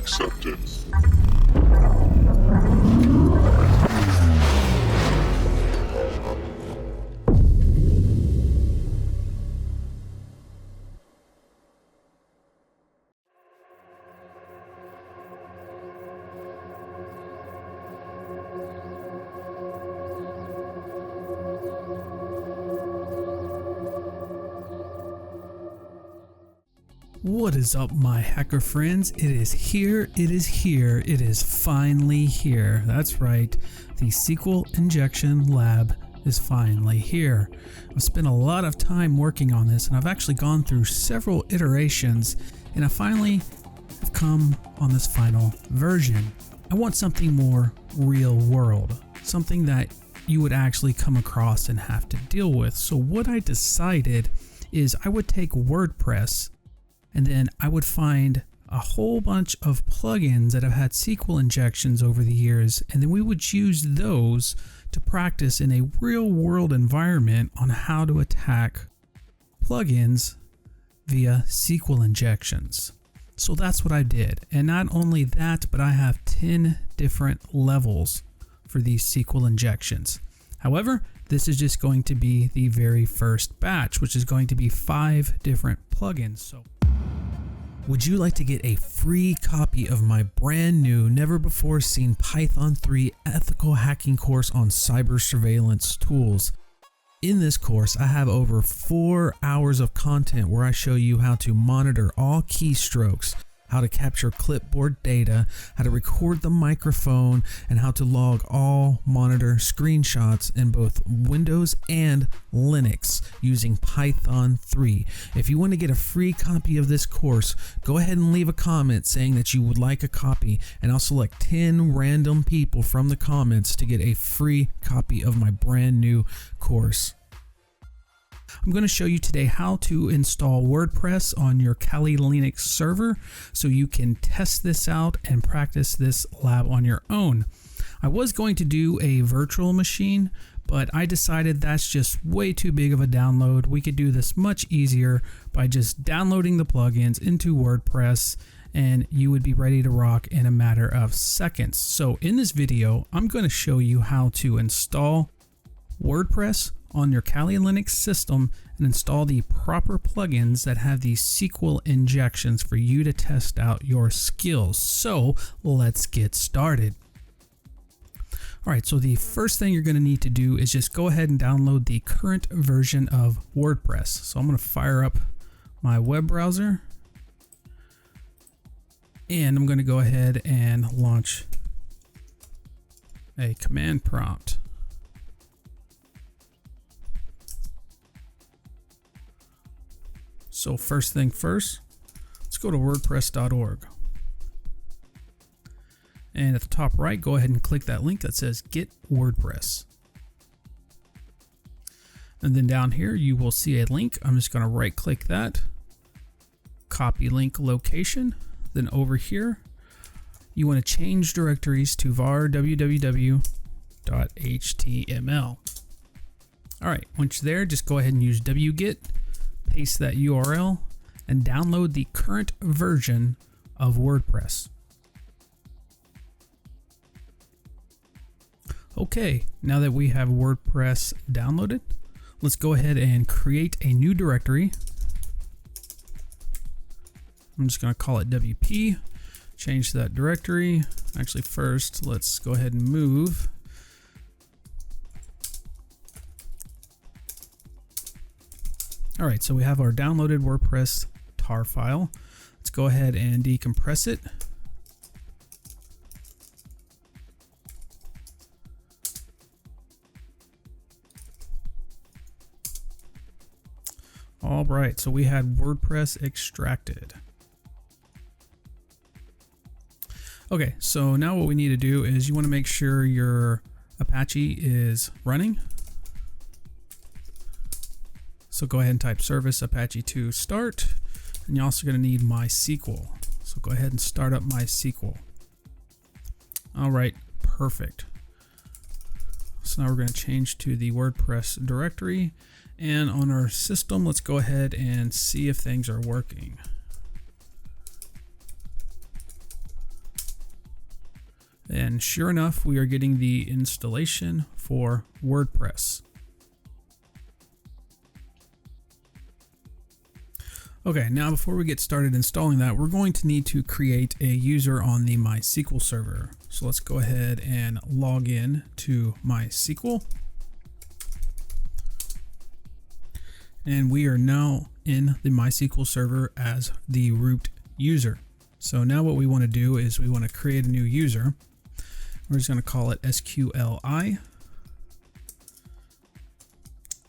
accepted. What is up, my hacker friends? It is here, it is finally here. That's right, the SQL Injection Lab is finally here. I've spent a lot of time working on this, and I've actually gone through several iterations, and I finally have come on this final version. I want something more real world, something that you would actually come across and have to deal with. So what I decided is I would take WordPress, and then I would find a whole bunch of plugins that have had SQL injections over the years, and then we would use those to practice in a real world environment on how to attack plugins via SQL injections. So that's what I did. And not only that, but I have 10 different levels for these SQL injections. However, this is just going to be the very first batch, which is going to be 5 different plugins. So would you like to get a free copy of my brand new, never before seen Python 3 ethical hacking course on cyber surveillance tools? In this course, I have over 4 hours of content where I show you how to monitor all keystrokes, how to capture clipboard data, how to record the microphone, and how to log all monitor screenshots in both Windows and Linux using Python 3. If you want to get a free copy of this course, go ahead and leave a comment saying that you would like a copy, and I'll select 10 random people from the comments to get a free copy of my brand new course. I'm going to show you today how to install WordPress on your Kali Linux server so you can test this out and practice this lab on your own. I was going to do a virtual machine, but I decided that's just way too big of a download. We could do this much easier by just downloading the plugins into WordPress, and you would be ready to rock in a matter of seconds. So in this video, I'm going to show you how to install WordPress on your Kali Linux system and install the proper plugins that have these SQL injections for you to test out your skills. So let's get started. Alright, so the first thing you're going to need to do is just go ahead and download the current version of WordPress. So I'm going to fire up my web browser, and I'm going to go ahead and launch a command prompt. So first thing first, let's go to wordpress.org. And at the top right, go ahead and click that link that says Get WordPress. And then down here, you will see a link. I'm just going to right click that, copy link location. Then over here, you want to change directories to var www.html. All right, once you're there, just go ahead and use wget. Paste that URL and download the current version of WordPress. Okay, now that we have WordPress downloaded, let's go ahead and create a new directory. I'm just going to call it WP, change that directory. Actually, first, let's go ahead and move. All right, so we have our downloaded WordPress tar file. Let's go ahead and decompress it. All right, so we had WordPress extracted. Okay, so now what we need to do is you want to make sure your Apache is running. So go ahead and type service Apache 2 start, and you're also going to need MySQL. So go ahead and start up MySQL. All right, perfect. So now we're going to change to the WordPress directory, and on our system, let's go ahead and see if things are working. And sure enough, we are getting the installation for WordPress. Okay, now before we get started installing that, we're going to need to create a user on the MySQL server. So let's go ahead and log in to MySQL. And we are now in the MySQL server as the root user. So now what we want to do is we want to create a new user. We're just going to call it SQLi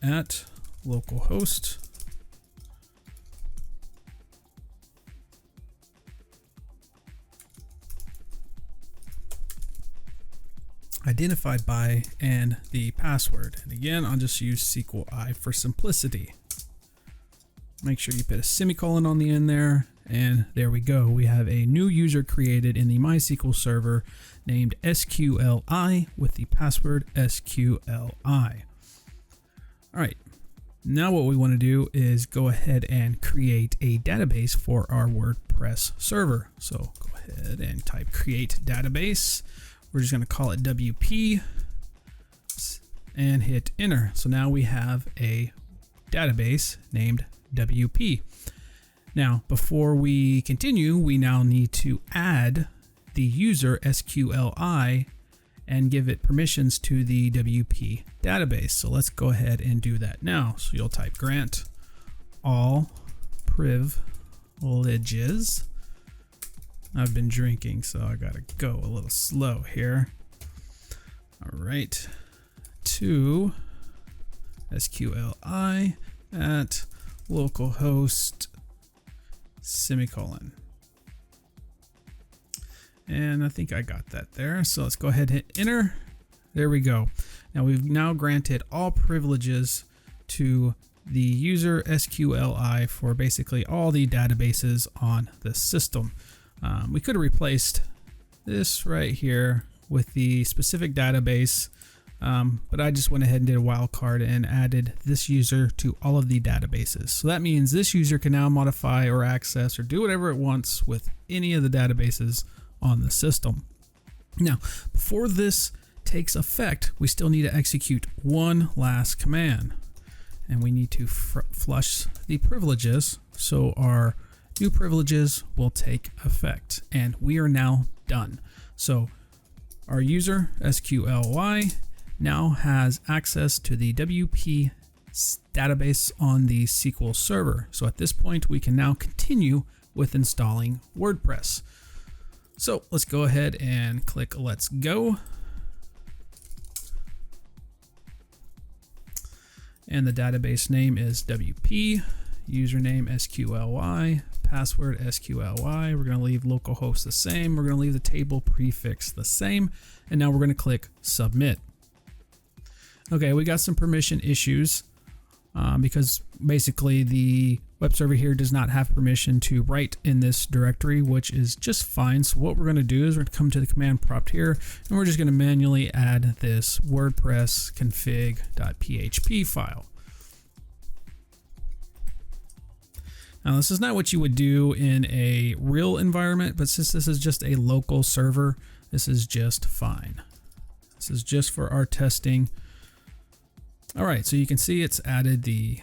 at localhost. Identified by and the password. And again, I'll just use SQLi for simplicity. Make sure you put a semicolon on the end there, and there we go. We have a new user created in the MySQL server named SQLi with the password SQLi. All right, now what we want to do is go ahead and create a database for our WordPress server. So go ahead and type create database. We're just going to call it WP and hit enter. So now we have a database named WP. Now, before we continue, we now need to add the user SQLi and give it permissions to the WP database. So let's go ahead and do that now. So you'll type grant all privileges. I've been drinking, so I gotta go a little slow here. All right, to SQLi at localhost semicolon. And I think I got that there. So let's go ahead and hit enter. There we go. Now we've now granted all privileges to the user SQLi for basically all the databases on the system. We could have replaced this right here with the specific database, but I just went ahead and did a wildcard and added this user to all of the databases. So that means this user can now modify or access or do whatever it wants with any of the databases on the system. Now, before this takes effect, we still need to execute one last command, and we need to flush the privileges so our new privileges will take effect, and we are now done. So our user SQLi now has access to the WP database on the SQL server. So at this point, we can now continue with installing WordPress. So let's go ahead and click Let's Go. And the database name is WP, username SQLi, password SQLi. We're going to leave localhost the same. We're going to leave the table prefix the same. And now we're going to click Submit. Okay, we got some permission issues because basically the web server here does not have permission to write in this directory, which is just fine. So what we're going to do is we're going to come to the command prompt here, and we're just going to manually add this WordPress config.php file. Now, this is not what you would do in a real environment, but since this is just a local server, this is just fine. This is just for our testing. All right, so you can see it's added the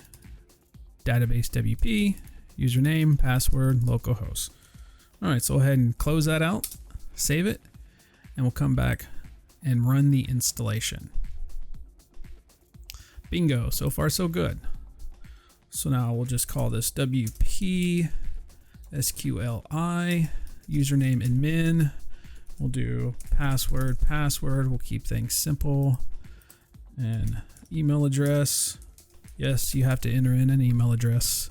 database WP, username, password, localhost. All right, so go ahead and close that out, save it, and we'll come back and run the installation. Bingo, so far so good. So now we'll just call this WP SQLi, username admin. We'll do password. We'll keep things simple. And email address. Yes, you have to enter in an email address.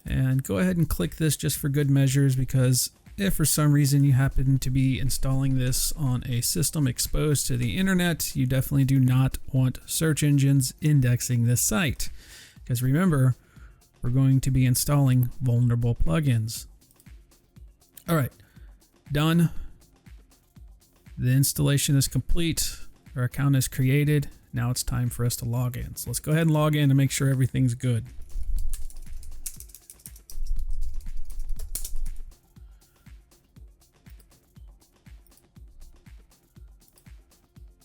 And go ahead and click this just for good measures, because if for some reason you happen to be installing this on a system exposed to the internet, you definitely do not want search engines indexing this site. Because remember, we're going to be installing vulnerable plugins. All right, done. The installation is complete. Our account is created. Now it's time for us to log in. So let's go ahead and log in to make sure everything's good.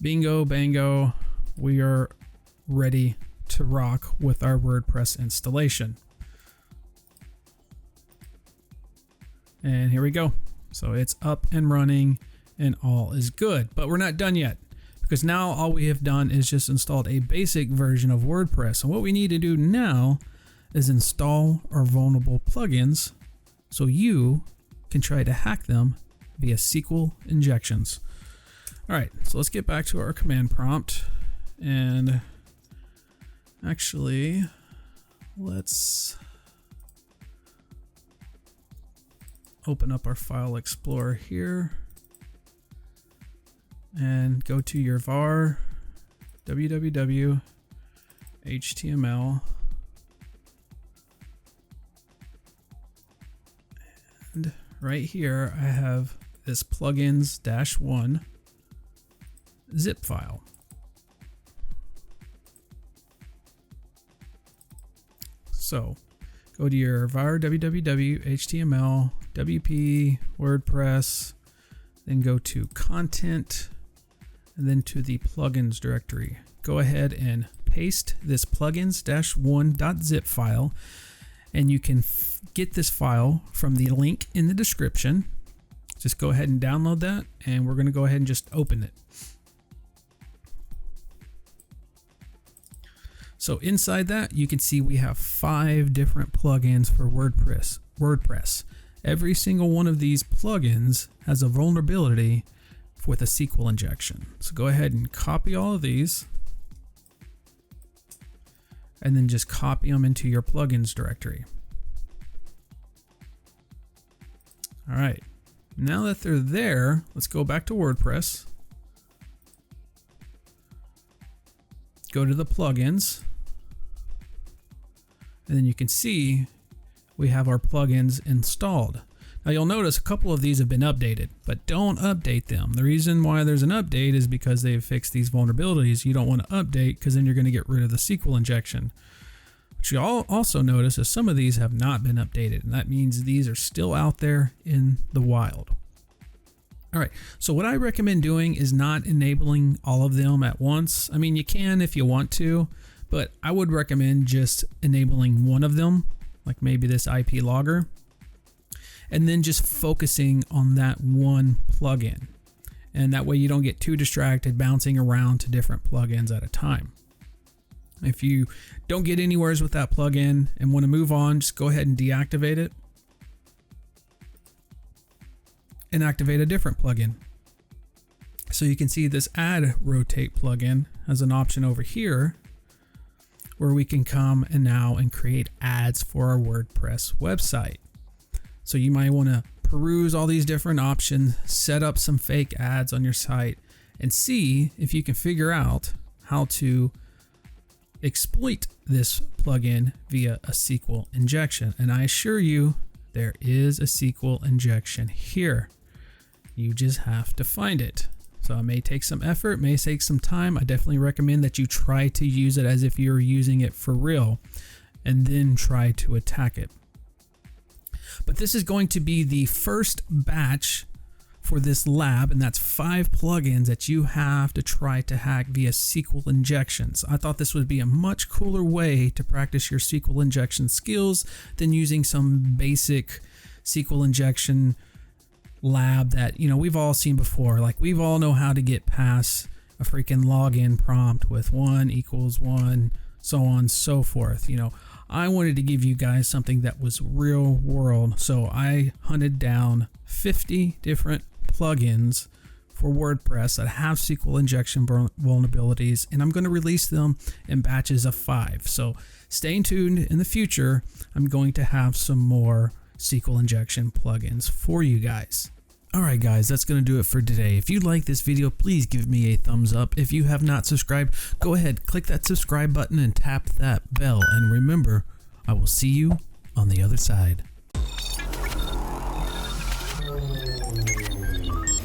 Bingo, bango, we are ready to rock with our WordPress installation. And here we go. So it's up and running and all is good, but we're not done yet, because now all we have done is just installed a basic version of WordPress. And what we need to do now is install our vulnerable plugins so you can try to hack them via SQL injections. All right, so let's get back to our command prompt, and actually let's open up our file explorer here and go to your var www html, and right here I have this plugins-1 zip file. So go to your var www html wp WordPress, then go to content, and then to the plugins directory. Go ahead and paste this plugins-1.zip file, and you can get this file from the link in the description. Just go ahead and download that, and we're going to go ahead and just open it. So inside that, you can see we have 5 different plugins for WordPress. Every single one of these plugins has a vulnerability with a SQL injection. So go ahead and copy all of these, and then just copy them into your plugins directory. All right, now that they're there, let's go back to WordPress. Go to the plugins, and then you can see we have our plugins installed. Now you'll notice a couple of these have been updated, but don't update them. The reason why there's an update is because they've fixed these vulnerabilities. You don't want to update because then you're going to get rid of the SQL injection. What you'll also notice is some of these have not been updated, and that means these are still out there in the wild. All right, so what I recommend doing is not enabling all of them at once. I mean, you can if you want to, but I would recommend just enabling one of them, like maybe this IP logger, and then just focusing on that one plugin. And that way you don't get too distracted bouncing around to different plugins at a time. If you don't get anywheres with that plugin and want to move on, just go ahead and deactivate it and activate a different plugin. So you can see this add rotate plugin has an option over here where we can come and create ads for our WordPress website. So you might want to peruse all these different options, set up some fake ads on your site, and see if you can figure out how to exploit this plugin via a SQL injection. And I assure you, there is a SQL injection here. You just have to find it. So it may take some effort, may take some time. I definitely recommend that you try to use it as if you're using it for real, and then try to attack it. But this is going to be the first batch for this lab, and that's 5 plugins that you have to try to hack via SQL injections. I thought this would be a much cooler way to practice your SQL injection skills than using some basic SQL injection lab that, we've all seen before. Like, we've all know how to get past a freaking login prompt with 1 = 1, so on and so forth. I wanted to give you guys something that was real world, so I hunted down 50 different plugins for WordPress that have SQL injection vulnerabilities, and I'm going to release them in batches of 5. So stay tuned. In the future, I'm going to have some more SQL injection plugins for you guys. Alright guys, that's going to do it for today. If you like this video, please give me a thumbs up. If you have not subscribed, go ahead, click that subscribe button and tap that bell. And remember, I will see you on the other side.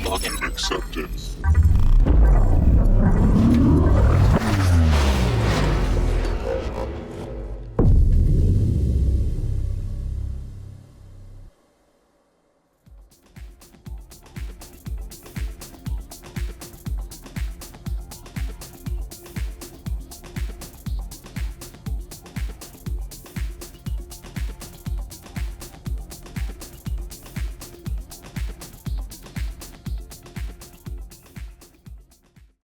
Login accepted.